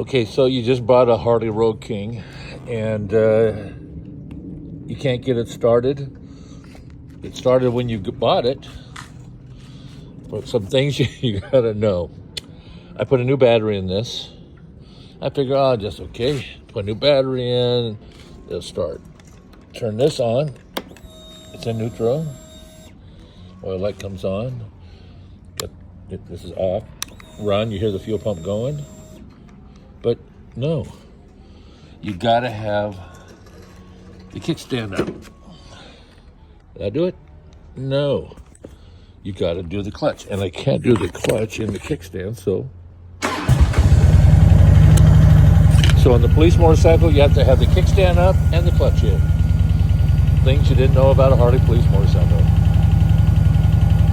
Okay, so you just bought a Harley RoadKing and you can't get it started. It started when you bought it, but some things you gotta know. I put a new battery in this. I figure, oh, just okay. Put a new battery in, it'll start. Turn this on. It's in neutral. Oil light comes on. This is off. Run, you hear the fuel pump going. But no, you gotta have the kickstand up. Did I do it? No. You gotta do the clutch. And I can't do the clutch in the kickstand, so on the police motorcycle, you have to have the kickstand up and the clutch in. Things you didn't know about a Harley police motorcycle.